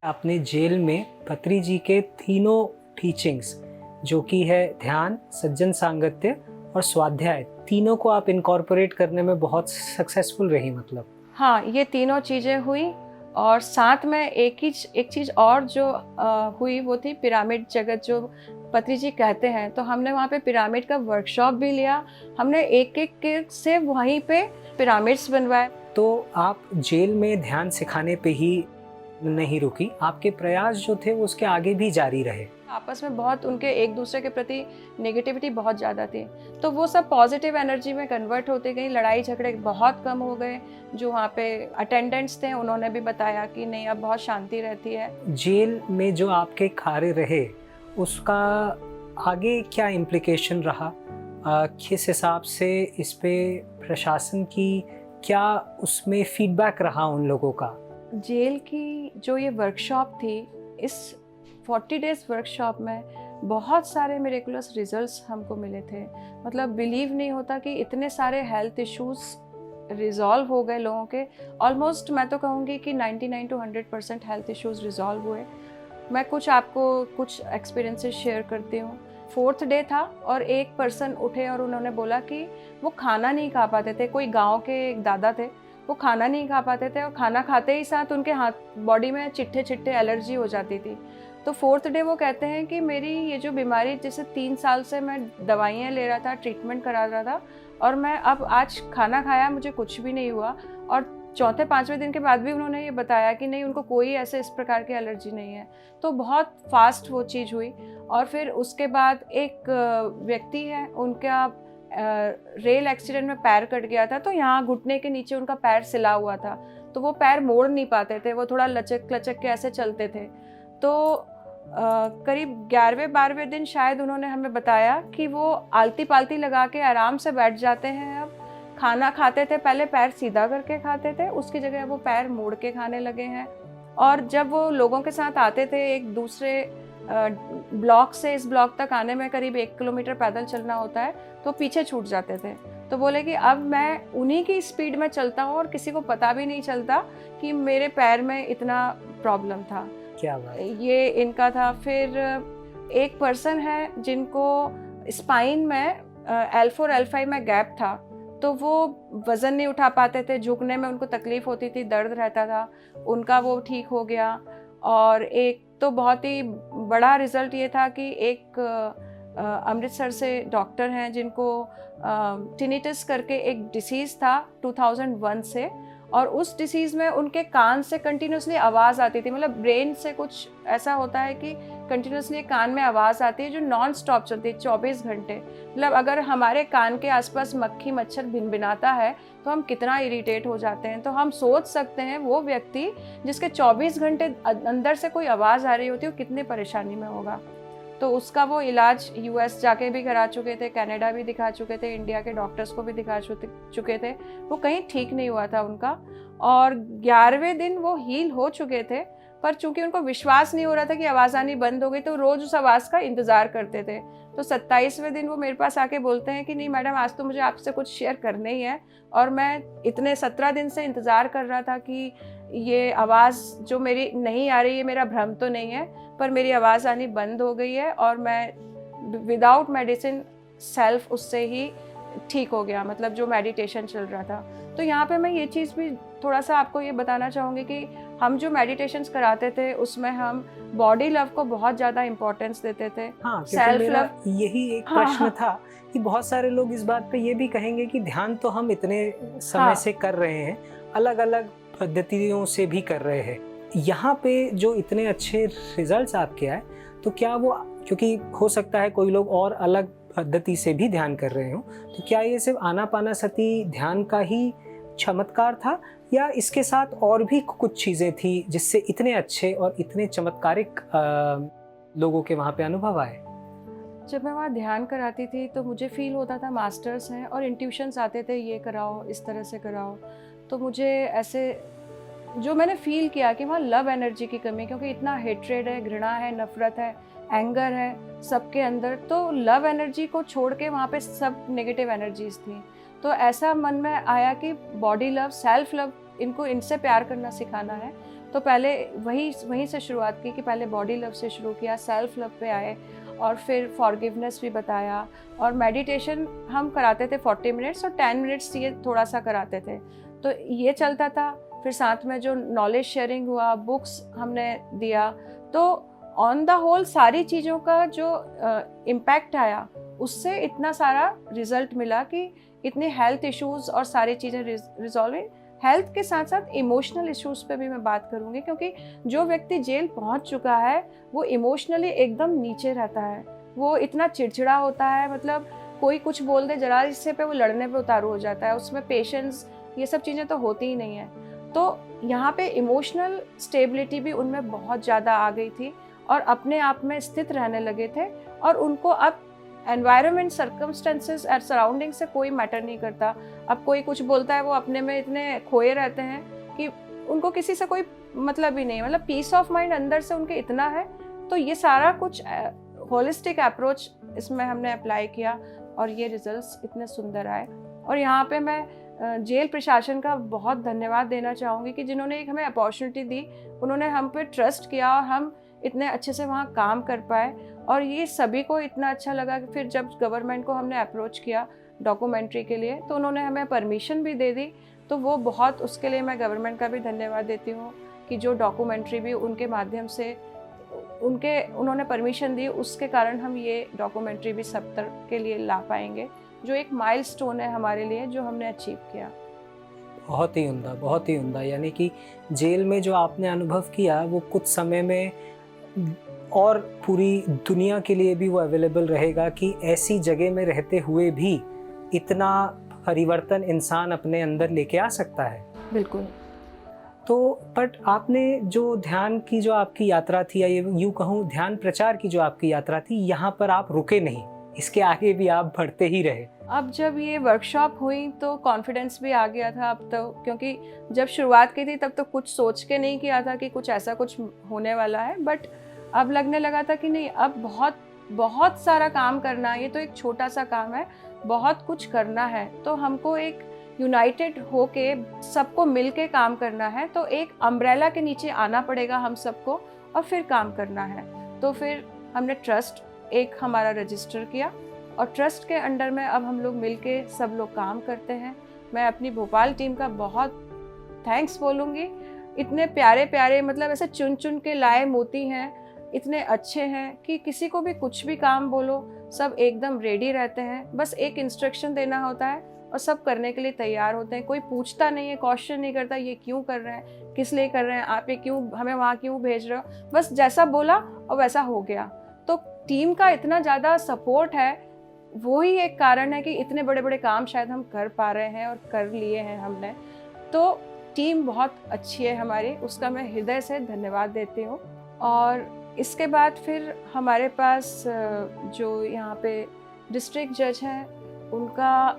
आपने जेल में पत्री जी के तीनों टीचिंग्स जो कि है ध्यान, सज्जन सांगत्य और स्वाध्याय, तीनों को आप इनकॉर्पोरेट करने में बहुत सक्सेसफुल रही मतलब। हाँ, ये तीनों चीज़ें हुई और साथ में एक चीज़ और जो हुई वो थी पिरामिड जगत जो पत्री जी कहते हैं। तो हमने वहाँ पे पिरामिड का वर्कशॉप भी लिया। हमने एक से वहीं पे पिरामिड्स बनवाए। तो आप जेल में ध्यान सिखाने पे ही नहीं रुकी, आपके प्रयास जो थे उसके आगे भी जारी रहे। आपस में बहुत उनके एक दूसरे के प्रति नेगेटिविटी बहुत ज़्यादा थी, तो वो सब पॉजिटिव एनर्जी में कन्वर्ट होती गई। लड़ाई झगड़े बहुत कम हो गए। जो वहाँ पे अटेंडेंट्स थे उन्होंने भी बताया कि नहीं, अब बहुत शांति रहती है। जेल में जो आपके कार्य रहे उसका आगे क्या इम्प्लिकेशन रहा, किस हिसाब से इस पे प्रशासन की क्या उसमें फीडबैक रहा उन लोगों का? जेल की जो ये वर्कशॉप थी, इस 40 डेज़ वर्कशॉप में बहुत सारे मिरेकुलस रिजल्ट्स हमको मिले थे। मतलब बिलीव नहीं होता कि इतने सारे हेल्थ इश्यूज़ रिज़ॉल्व हो गए लोगों के। ऑलमोस्ट मैं तो कहूँगी कि 99 to 100% हेल्थ इश्यूज़ रिज़ॉल्व हुए। मैं आपको कुछ एक्सपीरियंसेस शेयर करती हूँ। 4th डे था और एक पर्सन उठे और उन्होंने बोला कि वो खाना नहीं खा पाते थे। कोई गाँव के एक दादा थे, वो खाना नहीं खा पाते थे और खाना खाते ही साथ उनके हाथ बॉडी में चिट्ठे एलर्जी हो जाती थी। तो 4th डे वो कहते हैं कि मेरी ये जो बीमारी, जैसे 3 साल से मैं दवाइयाँ ले रहा था, ट्रीटमेंट करा रहा था और मैं अब आज खाना खाया, मुझे कुछ भी नहीं हुआ। और 4-5वें दिन के बाद भी उन्होंने ये बताया कि नहीं, उनको कोई ऐसे इस प्रकार की एलर्जी नहीं है। तो बहुत फास्ट वो चीज़ हुई। और फिर उसके बाद एक व्यक्ति है, उनका रेल एक्सीडेंट में पैर कट गया था, तो यहाँ घुटने के नीचे उनका पैर सिला हुआ था, तो वो पैर मोड़ नहीं पाते थे, वो थोड़ा लचक के ऐसे चलते थे। तो करीब 11वें-12वें दिन शायद उन्होंने हमें बताया कि वो आलती पालती लगा के आराम से बैठ जाते हैं। अब खाना खाते थे, पहले पैर सीधा करके खाते थे, उसकी जगह वो पैर मोड़ के खाने लगे हैं। और जब वो लोगों के साथ आते थे, एक दूसरे ब्लॉक से इस ब्लॉक तक आने में करीब 1 किलोमीटर पैदल चलना होता है, तो पीछे छूट जाते थे। तो बोले कि अब मैं उन्हीं की स्पीड में चलता हूँ और किसी को पता भी नहीं चलता कि मेरे पैर में इतना प्रॉब्लम था। क्या बात? ये इनका था। फिर एक पर्सन है जिनको स्पाइन में L4 L5 में गैप था, तो वो वज़न नहीं उठा पाते थे, झुकने में उनको तकलीफ़ होती थी, दर्द रहता था, उनका वो ठीक हो गया। और एक तो बहुत ही बड़ा रिज़ल्ट ये था कि एक अमृतसर से डॉक्टर हैं जिनको टिनिटस करके एक डिसीज़ था 2001 से, और उस डिसीज़ में उनके कान से कंटिन्यूसली आवाज़ आती थी। मतलब ब्रेन से कुछ ऐसा होता है कि कंटिन्यूसली कान में आवाज़ आती है जो नॉन स्टॉप चलती है 24 घंटे। मतलब अगर हमारे कान के आसपास मक्खी मच्छर भिनभिनाता है तो हम कितना इरिटेट हो जाते हैं। तो हम सोच सकते हैं वो व्यक्ति जिसके 24 घंटे अंदर से कोई आवाज़ आ रही होती है वो कितने परेशानी में होगा। तो उसका वो इलाज US जाके भी करा चुके थे, कनाडा भी दिखा चुके थे, इंडिया के डॉक्टर्स को भी दिखा चुके थे, वो कहीं ठीक नहीं हुआ था उनका। और 11वें दिन वो हील हो चुके थे, पर चूंकि उनको विश्वास नहीं हो रहा था कि आवाज़ आनी बंद हो गई, तो रोज़ उस आवाज़ का इंतज़ार करते थे। तो 27वें दिन वो मेरे पास आके बोलते हैं कि नहीं मैडम, आज तो मुझे आपसे कुछ शेयर करना ही है, और मैं इतने 17 दिन से इंतज़ार कर रहा था कि ये आवाज़ जो मेरी नहीं आ रही है, मेरा भ्रम तो नहीं है, पर मेरी आवाज़ आनी बंद हो गई है और मैं विदाउट मेडिसिन सेल्फ उससे ही ठीक हो गया। मतलब जो मेडिटेशन चल रहा था। तो यहाँ पे मैं ये चीज़ भी थोड़ा सा आपको ये बताना चाहूँगी कि हम जो मेडिटेशंस कराते थे उसमें हम बॉडी लव को बहुत ज़्यादा इम्पोर्टेंस देते थे। हाँ, सेल्फ मेरा लव, यही एक प्रश्न था कि बहुत सारे लोग इस बात पे ये भी कहेंगे कि ध्यान तो हम इतने समय से कर रहे हैं, अलग अलग पद्धतियों से भी कर रहे हैं, यहाँ पे जो इतने अच्छे रिजल्ट्स आपके आए, तो क्या वो, क्योंकि हो सकता है कोई लोग और अलग पद्धति से भी ध्यान कर रहे हो, तो क्या ये सिर्फ आनापानासति ध्यान का ही चमत्कार था या इसके साथ और भी कुछ चीज़ें थी जिससे इतने अच्छे और इतने चमत्कारिक लोगों के वहाँ पे अनुभव आए? जब मैं वहाँ ध्यान कराती थी तो मुझे फील होता था मास्टर्स हैं और इंट्यूशंस आते थे, ये कराओ, इस तरह से कराओ। तो मुझे ऐसे जो मैंने फील किया कि वहाँ लव एनर्जी की कमी है, क्योंकि इतना हेट्रेड है, घृणा है, नफ़रत है, एंगर है सबके अंदर। तो लव एनर्जी को छोड़ के वहाँ पे सब नेगेटिव एनर्जीज थी। तो ऐसा मन में आया कि बॉडी लव, सेल्फ लव, इनको इनसे प्यार करना सिखाना है। तो तो पहले वहीं से शुरुआत की कि पहले बॉडी लव से शुरू किया, सेल्फ लव पे आए और फिर फॉरगिवनेस भी बताया। और मेडिटेशन हम कराते थे 40 मिनट्स और 10 मिनट्स ये थोड़ा सा कराते थे, तो ये चलता था। फिर साथ में जो नॉलेज शेयरिंग हुआ, बुक्स हमने दिया, तो ऑन द होल सारी चीज़ों का जो इम्पैक्ट आया उससे इतना सारा रिजल्ट मिला कि इतने हेल्थ इश्यूज़ और सारी चीज़ें रिजॉल्व हुई। हेल्थ के साथ साथ इमोशनल इश्यूज़ पे भी मैं बात करूँगी, क्योंकि जो व्यक्ति जेल पहुँच चुका है वो इमोशनली एकदम नीचे रहता है, वो इतना चिड़चिड़ा होता है, मतलब कोई कुछ बोल दे जरा इससे पे वो लड़ने पे उतारू हो जाता है, उसमें पेशेंस ये सब चीज़ें तो होती ही नहीं है। तो यहाँ पे इमोशनल स्टेबिलिटी भी उनमें बहुत ज़्यादा आ गई थी और अपने आप में स्थित रहने लगे थे, और उनको अब एनवायरनमेंट, सर्कमस्टेंसेस और सराउंडिंग से कोई मैटर नहीं करता। अब कोई कुछ बोलता है वो अपने में इतने खोए रहते हैं कि उनको किसी से कोई मतलब ही नहीं, मतलब पीस ऑफ माइंड अंदर से उनके इतना है। तो ये सारा कुछ होलिस्टिक अप्रोच इसमें हमने अप्लाई किया और ये रिजल्ट्स इतने सुंदर आए। और यहाँ पे मैं जेल प्रशासन का बहुत धन्यवाद देना चाहूँगी कि जिन्होंने एक हमें अपॉर्चुनिटी दी, उन्होंने हम पे ट्रस्ट किया और हम इतने अच्छे से वहाँ काम कर पाए। और ये सभी को इतना अच्छा लगा कि फिर जब गवर्नमेंट को हमने अप्रोच किया डॉक्यूमेंट्री के लिए तो उन्होंने हमें परमिशन भी दे दी। तो वो बहुत, उसके लिए मैं गवर्नमेंट का भी धन्यवाद देती हूँ कि जो डॉक्यूमेंट्री भी उनके माध्यम से उन्होंने परमिशन दी, उसके कारण हम ये डॉक्यूमेंट्री भी सब तक के लिए ला पाएंगे, जो एक माइलस्टोन है हमारे लिए जो हमने अचीव किया। बहुत ही उम्दा, बहुत ही उम्दा। यानी कि जेल में जो आपने अनुभव किया वो कुछ समय में और पूरी दुनिया के लिए भी वो अवेलेबल रहेगा कि ऐसी जगह में रहते हुए भी इतना परिवर्तन इंसान अपने अंदर लेके आ सकता है। बिल्कुल। तो बट आपने जो ध्यान की जो आपकी यात्रा थी, या यूँ कहूँ ध्यान प्रचार की जो आपकी यात्रा थी, यहाँ पर आप रुके नहीं, इसके आगे भी आप बढ़ते ही रहे। अब जब ये वर्कशॉप हुई तो कॉन्फिडेंस भी आ गया था अब तो, क्योंकि जब शुरुआत की थी तब तो कुछ सोच के नहीं किया था कि कुछ ऐसा कुछ होने वाला है, बट अब लगने लगा था कि नहीं, अब बहुत बहुत सारा काम करना है, ये तो एक छोटा सा काम है, बहुत कुछ करना है। तो हमको एक यूनाइटेड होके सबको मिल के काम करना है, तो एक अम्ब्रेला के नीचे आना पड़ेगा हम सबको और फिर काम करना है। तो फिर हमने ट्रस्ट एक हमारा रजिस्टर किया और ट्रस्ट के अंडर में अब हम लोग मिल के सब लोग काम करते हैं। मैं अपनी भोपाल टीम का बहुत थैंक्स बोलूँगी, इतने प्यारे प्यारे, मतलब ऐसे चुन चुन के लाए मोती हैं, इतने अच्छे हैं कि किसी को भी कुछ भी काम बोलो सब एकदम रेडी रहते हैं, बस एक इंस्ट्रक्शन देना होता है और सब करने के लिए तैयार होते हैं। कोई पूछता नहीं है, क्वेश्चन नहीं करता ये क्यों कर रहे हैं, किस लिए कर रहे हैं, आप ये क्यों हमें वहाँ क्यों भेज रहे हो, बस जैसा बोला और वैसा हो गया। तो टीम का इतना ज़्यादा सपोर्ट है, वही एक कारण है कि इतने बड़े बड़े काम शायद हम कर पा रहे हैं और कर लिए हैं हमने। तो टीम बहुत अच्छी है हमारी, उसका मैं हृदय से धन्यवाद देती हूँ। और इसके बाद फिर हमारे पास जो यहाँ पे डिस्ट्रिक्ट जज हैं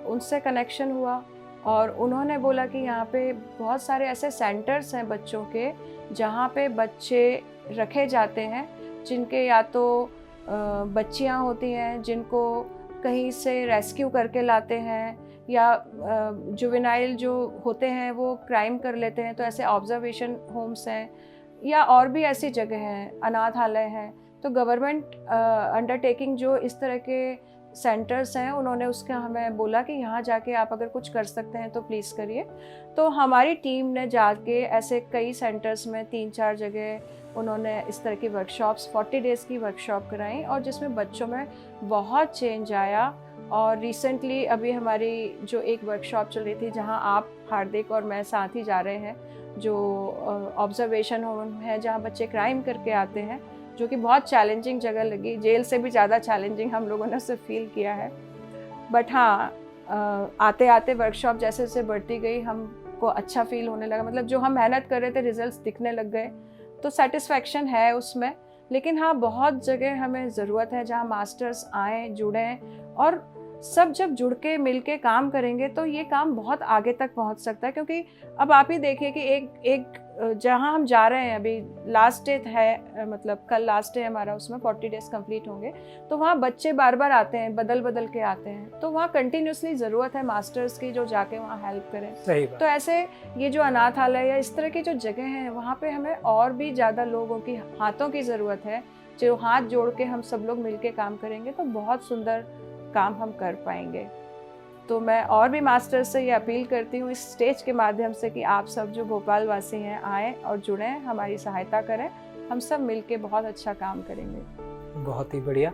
उनसे कनेक्शन हुआ और उन्होंने बोला कि यहाँ पे बहुत सारे ऐसे सेंटर्स हैं बच्चों के जहाँ पे बच्चे रखे जाते हैं जिनके या तो बच्चियाँ होती हैं जिनको कहीं से रेस्क्यू करके लाते हैं, या जुवेनाइल जो होते हैं वो क्राइम कर लेते हैं, तो ऐसे ऑब्जर्वेशन होम्स हैं, या और भी ऐसी जगह हैं, अनाथालय हैं। तो गवर्नमेंट अंडरटेकिंग जो इस तरह के सेंटर्स हैं, उन्होंने उसका हमें बोला कि यहाँ जाके आप अगर कुछ कर सकते हैं तो प्लीज़ करिए। तो हमारी टीम ने जाके ऐसे कई सेंटर्स में 3-4 जगह उन्होंने इस तरह की वर्कशॉप्स 40 डेज़ की वर्कशॉप कराई और जिसमें बच्चों में बहुत चेंज आया। और रिसेंटली अभी हमारी जो एक वर्कशॉप चल रही थी जहाँ आप, हार्दिक और मैं साथ ही जा रहे हैं, जो ऑब्जर्वेशन होम है जहाँ बच्चे क्राइम करके आते हैं, जो कि बहुत चैलेंजिंग जगह लगी, जेल से भी ज़्यादा चैलेंजिंग हम लोगों ने उसे फील किया है। बट हाँ, आते आते वर्कशॉप जैसे जैसे बढ़ती गई हमको अच्छा फील होने लगा, मतलब जो हम मेहनत कर रहे थे रिजल्ट्स दिखने लग गए, तो सेटिस्फैक्शन है उसमें। लेकिन हाँ, बहुत जगह हमें ज़रूरत है जहाँ मास्टर्स आएँ, जुड़ें और सब जब जुड़ के मिल के काम करेंगे तो ये काम बहुत आगे तक पहुंच सकता है। क्योंकि अब आप ही देखिए कि एक जहां हम जा रहे हैं अभी लास्ट डे है, मतलब कल लास्ट डे हमारा, उसमें 40 डेज कंप्लीट होंगे, तो वहाँ बच्चे बार बार आते हैं, बदल बदल के आते हैं, तो वहाँ कंटिन्यूसली ज़रूरत है मास्टर्स की जो जाके वहाँ हेल्प करें। सही बात। तो ऐसे ये जो अनाथालय या इस तरह की जो जगह हैं वहाँ पे हमें और भी ज़्यादा लोगों की हाथों की ज़रूरत है। जो हाथ जोड़ के हम सब लोग मिलके काम करेंगे तो बहुत सुंदर काम हम कर पाएंगे। तो मैं और भी मास्टर्स से ये अपील करती हूँ इस स्टेज के माध्यम से कि आप सब जो भोपाल वासी हैं आएँ और जुड़ें, हमारी सहायता करें, हम सब मिलके बहुत अच्छा काम करेंगे। बहुत ही बढ़िया।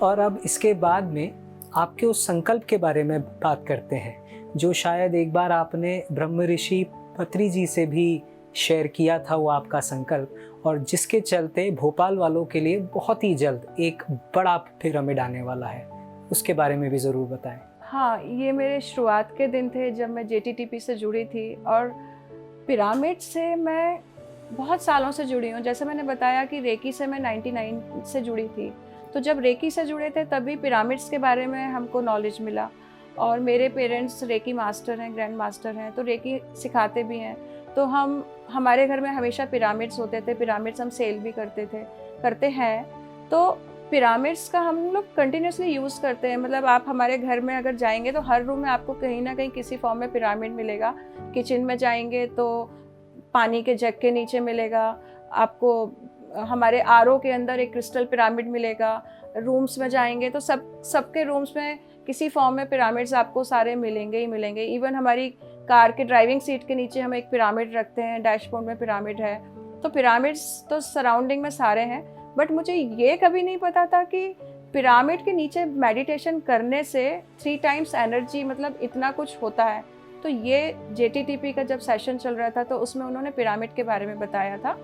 और अब इसके बाद में आपके उस संकल्प के बारे में बात करते हैं जो शायद एक बार आपने ब्रह्म ऋषि पत्री जी से भी शेयर किया था, वो आपका संकल्प, और जिसके चलते भोपाल वालों के लिए बहुत ही जल्द एक बड़ा पिरामिड आने वाला है, उसके बारे में भी ज़रूर बताएं। हाँ, ये मेरे शुरुआत के दिन थे जब मैं JTTP से जुड़ी थी, और पिरामिड से मैं बहुत सालों से जुड़ी हूँ। जैसे मैंने बताया कि रेकी से मैं 99 से जुड़ी थी, तो जब रेकी से जुड़े थे तभी पिरामिड्स के बारे में हमको नॉलेज मिला। और मेरे पेरेंट्स रेकी मास्टर हैं, ग्रैंड मास्टर हैं, तो रेकी सिखाते भी हैं। तो हमारे घर में हमेशा पिरामिड्स होते थे, पिरामिड्स हम सेल भी करते हैं। तो पिरामिड्स का हम लोग कंटिन्यूसली यूज़ करते हैं। मतलब आप हमारे घर में अगर जाएंगे तो हर रूम में आपको कहीं ना कहीं किसी फॉर्म में पिरामिड मिलेगा। किचन में जाएंगे तो पानी के जग के नीचे मिलेगा आपको, हमारे RO के अंदर एक क्रिस्टल पिरामिड मिलेगा। रूम्स में जाएंगे तो सबके रूम्स में किसी फॉर्म में पिरामिड्स आपको सारे मिलेंगे ही मिलेंगे। इवन हमारी कार के ड्राइविंग सीट के नीचे हम एक पिरामिड रखते हैं, डैशबोर्ड में पिरामिड है। तो पिरामिड्स तो सराउंडिंग में सारे हैं, बट मुझे ये कभी नहीं पता था कि पिरामिड के नीचे मेडिटेशन करने से 3 टाइम्स एनर्जी, मतलब इतना कुछ होता है। तो ये JTTP का जब सेशन चल रहा था तो उसमें उन्होंने पिरामिड के बारे में बताया था,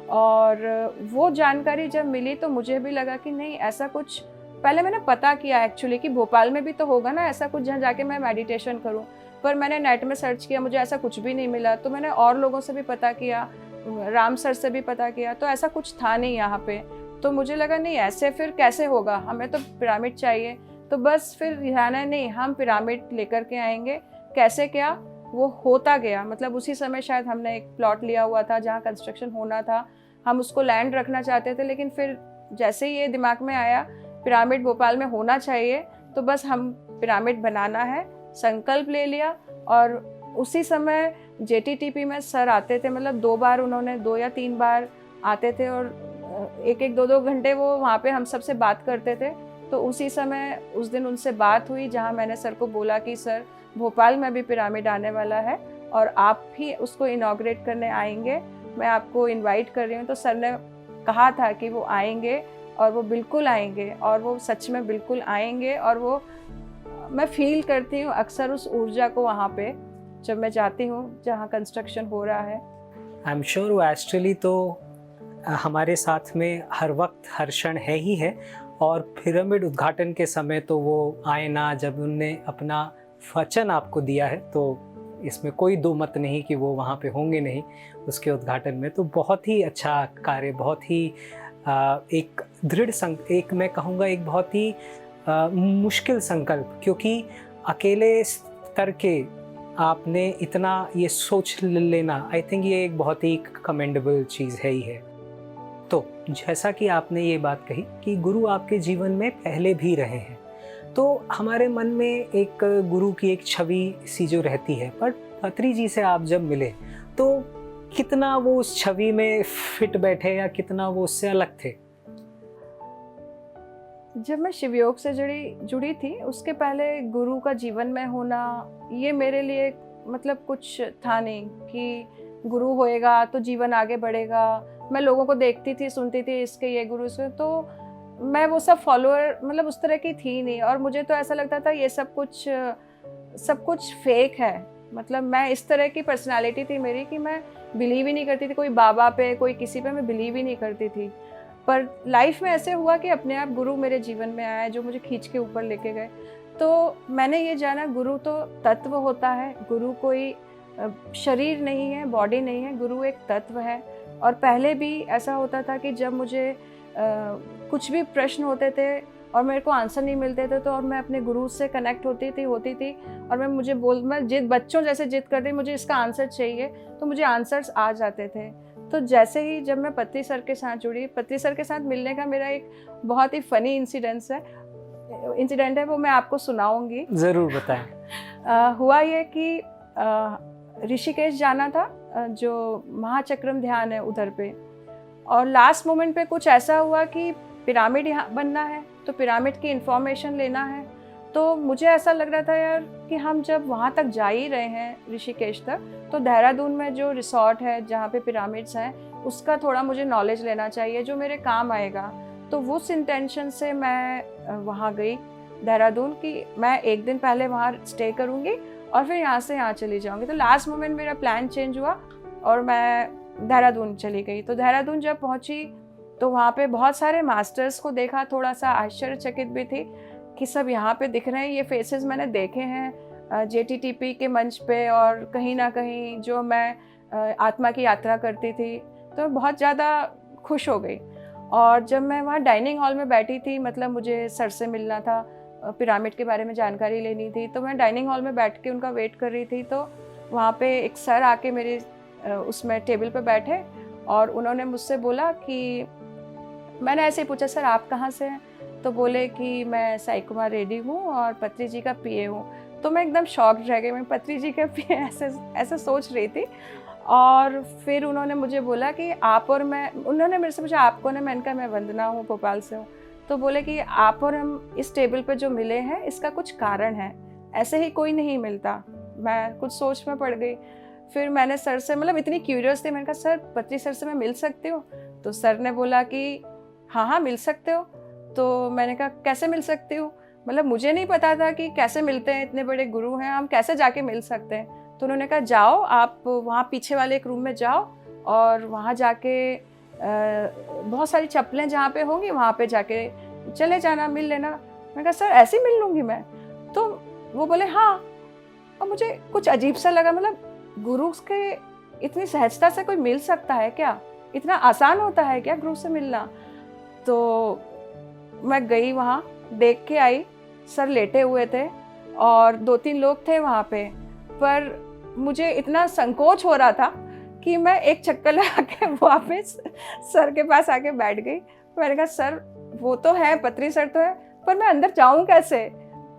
और वो जानकारी जब मिली तो मुझे भी लगा कि नहीं, ऐसा कुछ पहले मैंने पता किया एक्चुअली कि भोपाल में भी तो होगा ना ऐसा कुछ जहाँ जाके मैं मेडिटेशन करूँ, पर मैंने नेट में सर्च किया, मुझे ऐसा कुछ भी नहीं मिला। तो मैंने और लोगों से भी पता किया, राम सर से भी पता किया, तो ऐसा कुछ था नहीं यहाँ पे। तो मुझे लगा नहीं, ऐसे फिर कैसे होगा, हमें तो पिरामिड चाहिए। तो बस फिर ध्यान है, नहीं हम पिरामिड लेकर के आएंगे। कैसे क्या वो होता गया, मतलब उसी समय शायद हमने एक प्लॉट लिया हुआ था जहाँ कंस्ट्रक्शन होना था, हम उसको लैंड रखना चाहते थे, लेकिन फिर जैसे ही ये दिमाग में आया पिरामिड भोपाल में होना चाहिए, तो बस हम पिरामिड बनाना है, संकल्प ले लिया। और उसी समय JTTP में सर आते थे, मतलब 2 बार उन्होंने, 2 या 3 बार आते थे, और 1-1, 2-2 घंटे वो वहाँ पे हम सबसे बात करते थे। तो उसी समय उस दिन उनसे बात हुई जहाँ मैंने सर को बोला कि सर भोपाल में भी पिरामिड आने वाला है और आप भी उसको इनॉग्रेट करने आएंगे, मैं आपको इनवाइट कर रही हूँ। तो सर ने कहा था कि वो आएंगे, और वो बिल्कुल आएंगे, और वो सच में बिल्कुल आएंगे। और वो मैं फील करती हूँ अक्सर उस ऊर्जा को वहाँ पे जब मैं जाती हूँ जहाँ कंस्ट्रक्शन हो रहा है। आई एम श्योर वो एस्ट्रली तो हमारे साथ में हर वक्त हर क्षण है ही है, और पिरामिड उद्घाटन के समय तो वो आए ना, जब उनने अपना वचन आपको दिया है तो इसमें कोई दो मत नहीं कि वो वहाँ पे होंगे नहीं उसके उद्घाटन में। तो बहुत ही अच्छा कार्य, बहुत ही एक एक मैं कहूँगा एक बहुत ही मुश्किल संकल्प, क्योंकि अकेले स्तर के आपने इतना ये सोच लेना, आई थिंक ये एक बहुत ही कमेंडेबल चीज़ है ही है। तो जैसा कि आपने ये बात कही कि गुरु आपके जीवन में पहले भी रहे हैं, तो हमारे मन में एक गुरु की एक छवि सी जो रहती है, पर पत्री जी से आप जब मिले तो कितना वो उस छवि में फिट बैठे या कितना वो उससे अलग थे? जब मैं शिवयोग से जुड़ी थी उसके पहले गुरु का जीवन में होना ये मेरे लिए मतलब कुछ था नहीं कि गुरु होएगा तो जीवन आगे बढ़ेगा। मैं लोगों को देखती थी, सुनती थी, इसके ये गुरु से, तो मैं वो सब फॉलोअर मतलब उस तरह की थी नहीं, और मुझे तो ऐसा लगता था ये सब कुछ फेक है। मतलब मैं इस तरह की पर्सनालिटी थी मेरी कि मैं बिलीव ही नहीं करती थी कोई बाबा पे, कोई किसी पे, मैं बिलीव ही नहीं करती थी। पर लाइफ में ऐसे हुआ कि अपने आप गुरु मेरे जीवन में आए जो मुझे खींच के ऊपर लेके गए। तो मैंने ये जाना गुरु तो तत्व होता है, गुरु कोई शरीर नहीं है, बॉडी नहीं है, गुरु एक तत्व है। और पहले भी ऐसा होता था कि जब मुझे कुछ भी प्रश्न होते थे और मेरे को आंसर नहीं मिलते थे, तो और मैं अपने गुरु से कनेक्ट होती थी और मैं जिद बच्चों जैसे जिद करती, मुझे इसका आंसर चाहिए, तो मुझे आंसर्स आ जाते थे। तो जैसे ही जब मैं पत्री सर के साथ जुड़ी, पत्री सर के साथ मिलने का मेरा एक बहुत ही फ़नी इंसिडेंट है, वो मैं आपको सुनाऊंगी। ज़रूर बताएं। हुआ ये कि ऋषिकेश जाना था, जो महाचक्रम ध्यान है उधर पे, और लास्ट मोमेंट पे कुछ ऐसा हुआ कि पिरामिड यहाँ बनना है, तो पिरामिड की इंफॉर्मेशन लेना है। तो मुझे ऐसा लग रहा था यार कि हम जब वहाँ तक जा ही रहे हैं ऋषिकेश तक, तो देहरादून में जो रिसोर्ट है जहाँ पे पिरामिड्स हैं, उसका थोड़ा मुझे नॉलेज लेना चाहिए जो मेरे काम आएगा। तो उस इंटेंशन से मैं वहाँ गई देहरादून कि मैं एक दिन पहले वहाँ स्टे करूँगी और फिर यहाँ से यहाँ चली जाऊँगी। तो लास्ट मोमेंट मेरा प्लान चेंज हुआ और मैं देहरादून चली गई। तो देहरादून जब पहुँची तो वहाँ पे बहुत सारे मास्टर्स को देखा, थोड़ा सा आश्चर्यचकित भी थी कि सब यहाँ पे दिख रहे हैं। ये फेसेस मैंने देखे हैं JTTP के मंच पे और कहीं ना कहीं जो मैं आत्मा की यात्रा करती थी, तो बहुत ज़्यादा खुश हो गई। और जब मैं वहाँ डाइनिंग हॉल में बैठी थी, मतलब मुझे सर से मिलना था, पिरामिड के बारे में जानकारी लेनी थी, तो मैं डाइनिंग हॉल में बैठ के उनका वेट कर रही थी। तो वहाँ पे एक सर आके मेरे उसमें टेबल पे बैठे और उन्होंने मुझसे बोला कि, मैंने ऐसे ही पूछा, सर आप कहाँ से हैं? तो बोले कि मैं साई कुमार रेड्डी हूँ और पत्री जी का PA हूँ। तो मैं एकदम शॉक्ड रह गई, मैं पत्री जी का PA ऐसे सोच रही थी। और फिर उन्होंने मुझे बोला कि आप और मैं, उन्होंने मेरे से पूछा आप कौन है? मैंने कहा मैं वंदना हूँ, भोपाल से हूँ। तो बोले कि आप और हम इस टेबल पे जो मिले हैं इसका कुछ कारण है, ऐसे ही कोई नहीं मिलता। मैं कुछ सोच में पड़ गई। फिर मैंने सर से, मतलब इतनी क्यूरियस थी, मैंने कहा सर पत्री सर से मैं मिल सकती हूँ? तो सर ने बोला कि हाँ मिल सकते हो। तो मैंने कहा कैसे मिल सकती हूँ? मतलब मुझे नहीं पता था कि कैसे मिलते हैं, इतने बड़े गुरु हैं, हम कैसे जाके मिल सकते हैं। तो उन्होंने कहा जाओ आप वहाँ पीछे वाले एक रूम में जाओ और वहाँ जाके बहुत सारी चप्पलें जहाँ पे होंगी वहाँ पे जाके चले जाना, मिल लेना। मैंने कहा सर ऐसे ही मिल लूँगी मैं? तो वो बोले हाँ। और मुझे कुछ अजीब सा लगा, मतलब गुरु के इतनी सहजता से कोई मिल सकता है क्या? इतना आसान होता है क्या गुरु से मिलना? तो मैं गई वहाँ, देख के आई। सर लेटे हुए थे और 2-3 लोग थे वहाँ पे, पर मुझे इतना संकोच हो रहा था कि मैं एक चक्कर लगा के वापस सर के पास आके बैठ गई। मैंने कहा सर वो तो है, पत्री सर तो है, पर मैं अंदर जाऊँ कैसे?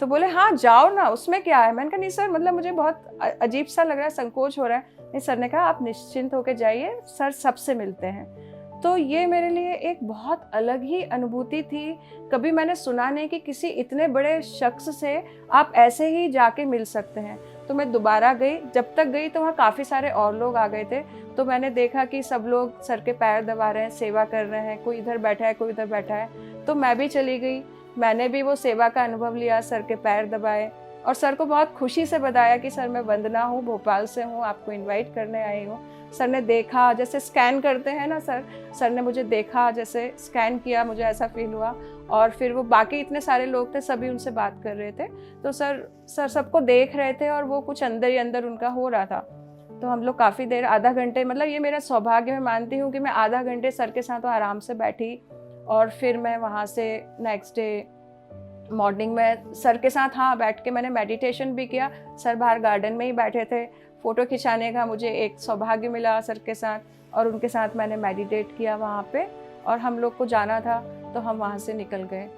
तो बोले हाँ जाओ ना, उसमें क्या है? मैंने कहा नहीं सर, मतलब मुझे बहुत अजीब सा लग रहा है, संकोच हो रहा है। नहीं, सर ने कहा आप निश्चिंत होकर जाइए, सर सबसे मिलते हैं। तो ये मेरे लिए एक बहुत अलग ही अनुभूति थी। कभी मैंने सुना नहीं कि किसी इतने बड़े शख्स से आप ऐसे ही जाके मिल सकते हैं। तो मैं दोबारा गई, जब तक गई तो वहाँ काफ़ी सारे और लोग आ गए थे। तो मैंने देखा कि सब लोग सर के पैर दबा रहे हैं, सेवा कर रहे हैं, कोई इधर बैठा है, कोई उधर बैठा है। तो मैं भी चली गई, मैंने भी वो सेवा का अनुभव लिया, सर के पैर दबाए और सर को बहुत खुशी से बताया कि सर मैं वंदना हूँ, भोपाल से हूँ, आपको इनवाइट करने आई हूँ। सर ने देखा, जैसे स्कैन करते हैं ना सर ने मुझे देखा, जैसे स्कैन किया, मुझे ऐसा फील हुआ। और फिर वो बाकी इतने सारे लोग थे, सभी उनसे बात कर रहे थे। तो सर सबको देख रहे थे और वो कुछ अंदर ही अंदर उनका हो रहा था। तो हम लोग काफ़ी देर, आधा घंटे, मतलब ये मेरा सौभाग्य मैं मानती हूँ कि मैं आधा घंटे सर के साथ आराम से बैठी। और फिर मैं वहाँ से नेक्स्ट डे मॉर्निंग में सर के साथ बैठ के मैंने मेडिटेशन भी किया। सर बाहर गार्डन में ही बैठे थे, फ़ोटो खिंचाने का मुझे एक सौभाग्य मिला सर के साथ, और उनके साथ मैंने मेडिटेट किया वहाँ पे। और हम लोग को जाना था तो हम वहाँ से निकल गए।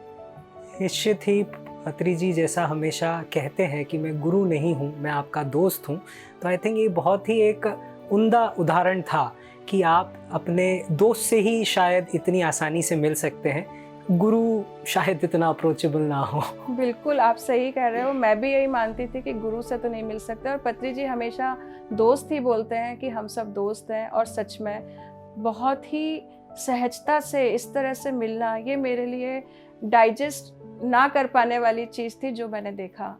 निश्चित ही पत्री जी जैसा हमेशा कहते हैं कि मैं गुरु नहीं हूँ, मैं आपका दोस्त हूँ, तो आई थिंक ये बहुत ही एक उम्दा उदाहरण था कि आप अपने दोस्त से ही शायद इतनी आसानी से मिल सकते हैं, गुरु शायद इतना अप्रोचेबल ना हो। बिल्कुल आप सही कह रहे हो, मैं भी यही मानती थी कि गुरु से तो नहीं मिल सकते। और पत्री जी हमेशा दोस्त ही बोलते हैं कि हम सब दोस्त हैं, और सच में बहुत ही सहजता से इस तरह से मिलना, ये मेरे लिए डाइजेस्ट ना कर पाने वाली चीज़ थी जो मैंने देखा।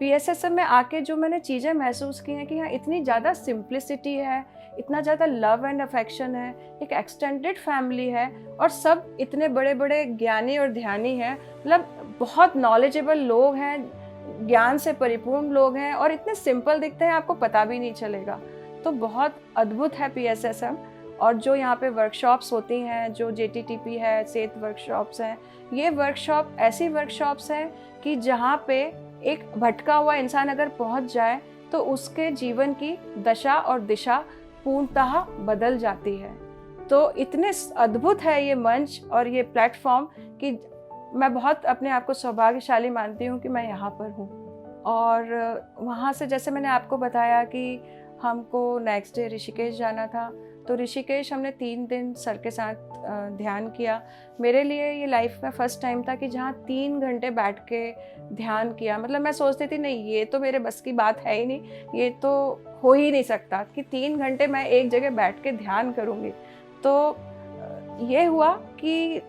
PSSM में आके जो मैंने चीज़ें महसूस की हैं कि हाँ इतनी ज़्यादा सिंप्लिसिटी है, इतना ज़्यादा लव एंड अफेक्शन है, एक एक्सटेंडेड फैमिली है, और सब इतने बड़े बड़े ज्ञानी और ध्यानी हैं, मतलब बहुत नॉलेजेबल लोग हैं, ज्ञान से परिपूर्ण लोग हैं, और इतने सिंपल दिखते हैं आपको पता भी नहीं चलेगा। तो बहुत अद्भुत है PSSM। और जो यहाँ पे वर्कशॉप्स होती हैं, जो JTTP है, सेहत वर्कशॉप्स हैं, ये वर्कशॉप ऐसी वर्कशॉप्स हैं कि जहाँ पे एक भटका हुआ इंसान अगर पहुँच जाए तो उसके जीवन की दशा और दिशा पूर्णतः बदल जाती है। तो इतने अद्भुत है ये मंच और ये प्लेटफॉर्म कि मैं बहुत अपने आप को सौभाग्यशाली मानती हूँ कि मैं यहाँ पर हूँ। और वहाँ से जैसे मैंने आपको बताया कि हमको नेक्स्ट डे ऋषिकेश जाना था, तो ऋषिकेश हमने 3 दिन सर के साथ ध्यान किया। मेरे लिए ये लाइफ में फ़र्स्ट टाइम था कि जहाँ 3 घंटे बैठ के ध्यान किया। मतलब मैं सोचती थी नहीं, ये तो मेरे बस की बात है ही नहीं, ये तो हो ही नहीं सकता कि 3 घंटे मैं एक जगह बैठ के ध्यान करूँगी। तो ये हुआ कि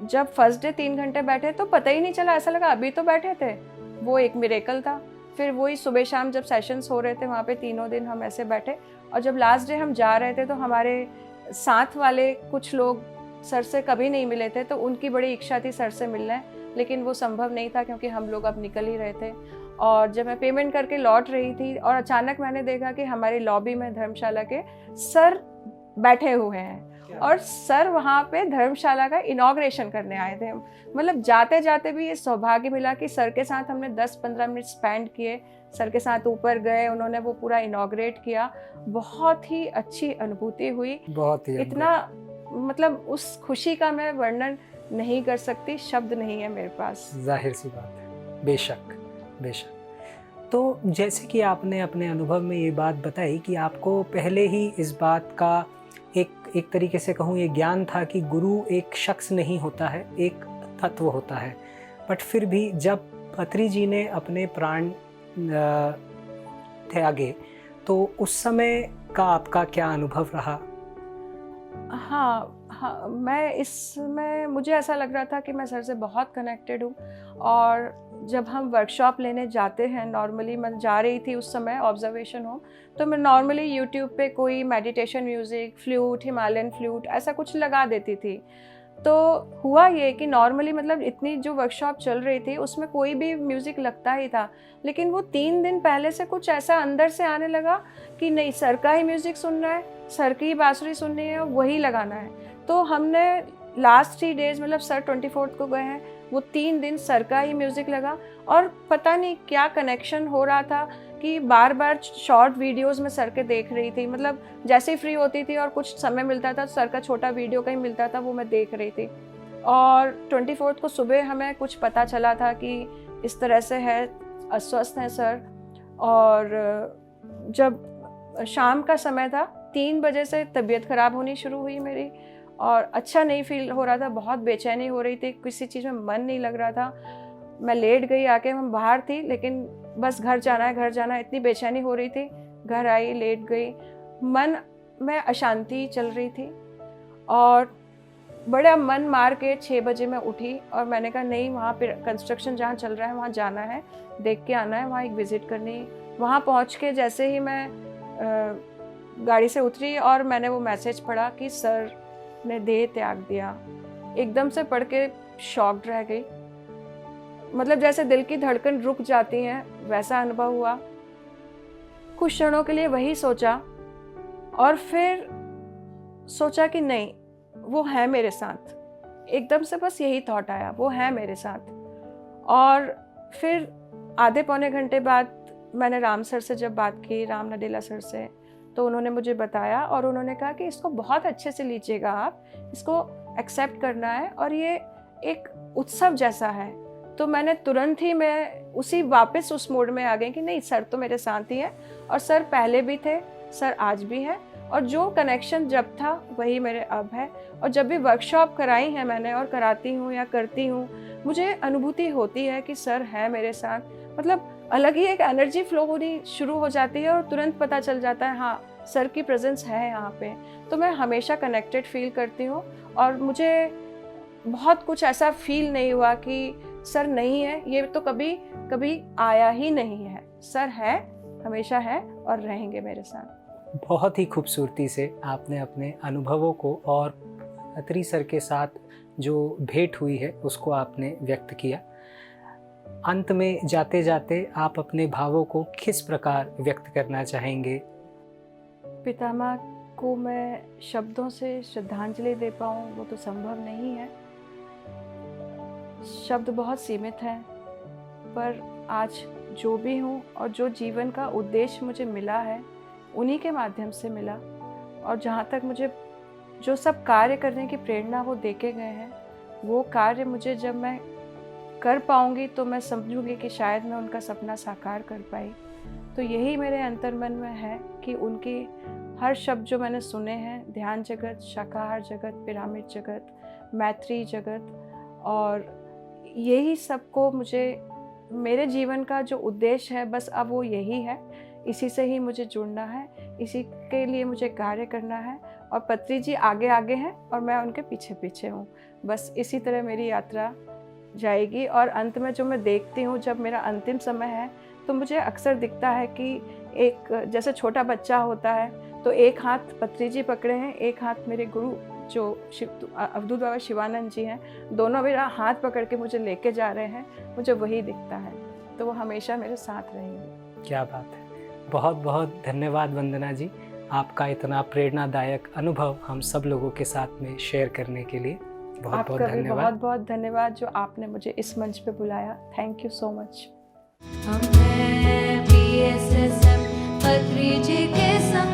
जब फर्स्ट डे 3 घंटे बैठे तो पता ही नहीं चला, ऐसा लगा अभी तो बैठे थे। वो एक मिरेकल था। फिर वही सुबह शाम जब सेशंस हो रहे थे वहाँ पे तीनों दिन हम ऐसे बैठे, और जब लास्ट डे हम जा रहे थे तो हमारे साथ वाले कुछ लोग सर से कभी नहीं मिले थे, तो उनकी बड़ी इच्छा थी सर से मिलना है, लेकिन वो संभव नहीं था क्योंकि हम लोग अब निकल ही रहे थे। और जब मैं पेमेंट करके लौट रही थी और अचानक मैंने देखा कि हमारी लॉबी में धर्मशाला के सर बैठे हुए हैं और सर वहाँ पे धर्मशाला का इनॉग्रेशन करने आए थे। मतलब जाते जाते भी ये सौभाग्य मिला कि सर के साथ हमने 10-15 मिनट स्पेंड किए, सर के साथ ऊपर गए, उन्होंने वो पूरा इनॉग्रेट किया। बहुत ही अच्छी अनुभूति हुई, बहुत ही इतना मतलब उस खुशी का मैं वर्णन नहीं कर सकती, शब्द नहीं है मेरे पास। जाहिर सी बात है, बेशक बेशक। तो जैसे कि आपने अपने अनुभव में ये बात बताई कि आपको पहले ही इस बात का एक तरीके से कहूँ ये ज्ञान था कि गुरु एक शख्स नहीं होता है, एक तत्व होता है, बट फिर भी जब अत्रि जी ने अपने प्राण त्यागे तो उस समय का आपका क्या अनुभव रहा? हाँ, मैं इसमें मुझे ऐसा लग रहा था कि मैं सर से बहुत कनेक्टेड हूँ। और जब हम वर्कशॉप लेने जाते हैं, नॉर्मली मैं जा रही थी उस समय ऑब्जर्वेशन होम, तो मैं नॉर्मली यूट्यूब पे कोई meditation music, flute, Himalayan flute ऐसा कुछ लगा देती थी। तो हुआ ये कि नॉर्मली मतलब इतनी जो वर्कशॉप चल रही थी उसमें कोई भी म्यूज़िक लगता ही था, लेकिन वो 3 दिन पहले से कुछ ऐसा अंदर से आने लगा कि नहीं, सर का ही म्यूज़िक सुनना है, सर की ही बांसुरी सुननी है, वही लगाना है। तो हमने लास्ट 3 डेज़ मतलब सर 24 को गए हैं, वो 3 दिन सर का ही म्यूज़िक लगा और पता नहीं क्या कनेक्शन हो रहा था कि बार बार शॉर्ट वीडियोस में सर के देख रही थी। मतलब जैसे ही फ्री होती थी और कुछ समय मिलता था सर का छोटा वीडियो कहीं मिलता था, वो मैं देख रही थी। और 24 को सुबह हमें कुछ पता चला था कि इस तरह से है, अस्वस्थ हैं सर। और जब शाम का समय था 3 बजे से तबीयत ख़राब होनी शुरू हुई मेरी और अच्छा नहीं फील हो रहा था, बहुत बेचैनी हो रही थी, किसी चीज़ में मन नहीं लग रहा था। मैं लेट गई, आके हम बाहर थी लेकिन बस घर जाना है, इतनी बेचैनी हो रही थी। घर आई, लेट गई, मन में अशांति चल रही थी और बड़ा मन मार के 6 बजे मैं उठी और मैंने कहा नहीं, वहाँ पे कंस्ट्रक्शन जहाँ चल रहा है वहाँ जाना है, देख के आना है, वहाँ एक विज़िट करनी। वहाँ पहुँच के जैसे ही मैं गाड़ी से उतरी और मैंने वो मैसेज पढ़ा कि सर ने देह त्याग दिया, एकदम से पढ़ के शॉक्ड रह गई। मतलब जैसे दिल की धड़कन रुक जाती हैं, वैसा अनुभव हुआ। कुछ क्षणों के लिए वही सोचा और फिर सोचा कि नहीं, वो है मेरे साथ। एकदम से बस यही थॉट आया, वो है मेरे साथ। और फिर आधे पौने घंटे बाद मैंने राम सर से जब बात की, राम नडेला सर से, तो उन्होंने मुझे बताया और उन्होंने कहा कि इसको बहुत अच्छे से लीजिएगा आप, इसको एक्सेप्ट करना है और ये एक उत्सव जैसा है। तो मैंने तुरंत ही मैं उसी वापस उस मोड में आ गई कि नहीं, सर तो मेरे साथ ही है और सर पहले भी थे, सर आज भी है और जो कनेक्शन जब था वही मेरे अब है। और जब भी वर्कशॉप कराई है मैंने और कराती हूँ या करती हूँ, मुझे अनुभूति होती है कि सर है मेरे साथ। मतलब अलग ही एक एनर्जी फ्लो होनी शुरू हो जाती है और तुरंत पता चल जाता है हाँ, सर की प्रेजेंस है यहाँ पे। तो मैं हमेशा कनेक्टेड फील करती हूँ और मुझे बहुत कुछ ऐसा फील नहीं हुआ कि सर नहीं है, ये तो कभी कभी आया ही नहीं है। सर है, हमेशा है और रहेंगे मेरे साथ। बहुत ही खूबसूरती से आपने अपने अनुभवों को और अत्रि सर के साथ जो भेंट हुई है उसको आपने व्यक्त किया। अंत में जाते जाते आप अपने भावों को किस प्रकार व्यक्त करना चाहेंगे? पितामह को मैं शब्दों से श्रद्धांजलि दे पाऊँ वो तो संभव नहीं है। शब्द बहुत सीमित हैं, पर आज जो भी हूँ और जो जीवन का उद्देश्य मुझे मिला है उन्हीं के माध्यम से मिला। और जहाँ तक मुझे जो सब कार्य करने की प्रेरणा वो देके गए हैं, वो कार्य मुझे जब मैं कर पाऊँगी तो मैं समझूंगी कि शायद मैं उनका सपना साकार कर पाई। तो यही मेरे अंतर्मन में है कि उनकी हर शब्द जो मैंने सुने हैं, ध्यान जगत, शाकाहार जगत, पिरामिड जगत, मैत्री जगत, और यही सबको मुझे मेरे जीवन का जो उद्देश्य है बस अब वो यही है। इसी से ही मुझे जुड़ना है, इसी के लिए मुझे कार्य करना है। और पत्री जी आगे आगे हैं और मैं उनके पीछे पीछे हूँ। बस इसी तरह मेरी यात्रा जाएगी। और अंत में जो मैं देखती हूँ, जब मेरा अंतिम समय है तो मुझे अक्सर दिखता है कि एक जैसे छोटा बच्चा होता है तो एक हाथ पत्री जी पकड़े हैं, एक हाथ मेरे गुरु जो अवधूत बाबा शिवानंद जी हैं, दोनों मेरा हाथ पकड़ के मुझे लेके जा रहे हैं। मुझे वही दिखता है, तो वो हमेशा मेरे साथ रहेंगे। क्या बात है। बहुत बहुत धन्यवाद वंदना जी, आपका इतना प्रेरणादायक अनुभव हम सब लोगों के साथ में शेयर करने के लिए बहुत बहुत धन्यवाद। बहुत बहुत धन्यवाद जो आपने मुझे इस मंच पे बुलाया। Thank you so much. हम हैं BSSM पत्री जी के संग।